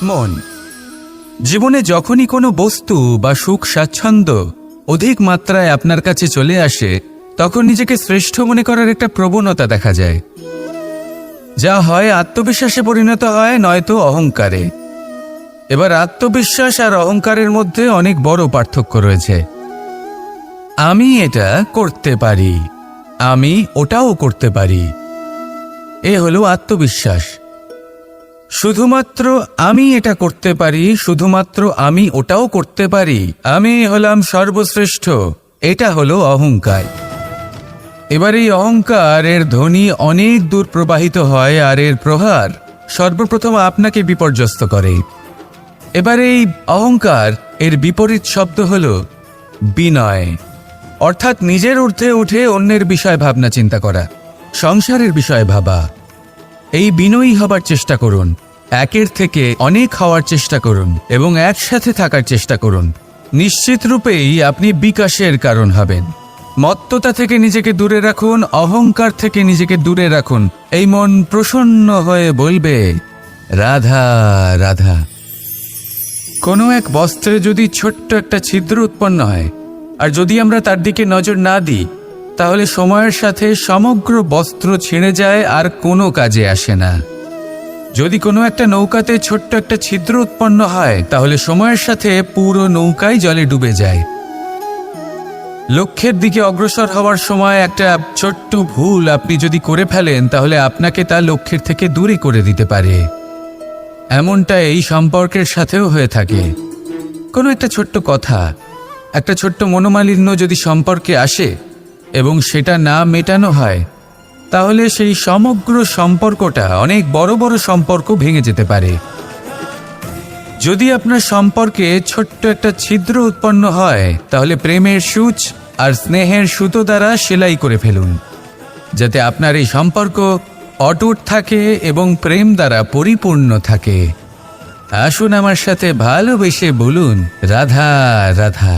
মন। জীবনে যখনই কোনো বস্তু বা সুখ স্বাচ্ছন্দ্য অধিক মাত্রায় আপনার কাছে চলে আসে, তখন নিজেকে শ্রেষ্ঠ মনে করার একটা প্রবণতা দেখা যায়, যা হয় আত্মবিশ্বাসে পরিণত হয়, নয়তো অহংকারে। এবার আত্মবিশ্বাস আর অহংকারের মধ্যে অনেক বড় পার্থক্য রয়েছে। আমি এটা করতে পারি, আমি ওটাও করতে পারি, এ হলো আত্মবিশ্বাস। শুধুমাত্র আমি এটা করতে পারি, শুধুমাত্র আমি ওটাও করতে পারি, আমি হলাম সর্বশ্রেষ্ঠ, এটা হলো অহংকার। এবার এই অহংকার এর ধ্বনি অনেক দূর প্রবাহিত হয়, আর এর প্রহার সর্বপ্রথম আপনাকে বিপর্যস্ত করে। এবার এই অহংকার এর বিপরীত শব্দ হল বিনয়, অর্থাৎ নিজের ঊর্ধ্বে উঠে অন্যের বিষয় ভাবনা চিন্তা করা, সংসারের বিষয় ভাবা। এই বিনয়ী হবার চেষ্টা করুন, একের থেকে অনেক হওয়ার চেষ্টা করুন এবং একসাথে থাকার চেষ্টা করুন। নিশ্চিত রূপেই আপনি বিকাশের কারণ হবেন। মত্ততা থেকে নিজেকে দূরে রাখুন, অহংকার থেকে নিজেকে দূরে রাখুন। এই মন প্রসন্ন হয়ে বলবে, রাধা রাধা। কোনো এক বস্ত্রে যদি ছোট্ট একটা ছিদ্র উৎপন্ন হয়, আর যদি আমরা তার দিকে নজর না দিই, তাহলে সময়ের সাথে সমগ্র বস্ত্র ছিঁড়ে যায় আর কোনো কাজে আসে না। যদি কোনো একটা নৌকাতে ছোট্ট একটা ছিদ্র উৎপন্ন হয়, তাহলে সময়ের সাথে পুরো নৌকাই জলে ডুবে যায়। লক্ষ্যের দিকে অগ্রসর হওয়ার সময় একটা ছোট্ট ভুল আপনি যদি করে ফেলেন, তাহলে আপনাকে তা লক্ষ্যের থেকে দূরে করে দিতে পারে। এমনটা এই সম্পর্কের সাথেও হয়ে থাকে। কোনো একটা ছোট্ট কথা, একটা ছোট্ট মনোমালিন্য যদি সম্পর্কে আসে এবং সেটা না মেটানো হয়, তাহলে সেই সমগ্র সম্পর্কটা, অনেক বড় বড় সম্পর্ক ভেঙে যেতে পারে। যদি আপনার সম্পর্কে ছোট্ট একটা ছিদ্র উৎপন্ন হয়, তাহলে প্রেমের সূচ আর স্নেহের সুতো দ্বারা সেলাই করে ফেলুন, যাতে আপনার এই সম্পর্ক অটুট থাকে এবং প্রেম দ্বারা পরিপূর্ণ থাকে। আসুন আমার সাথে ভালোবেসে বলুন, রাধা রাধা।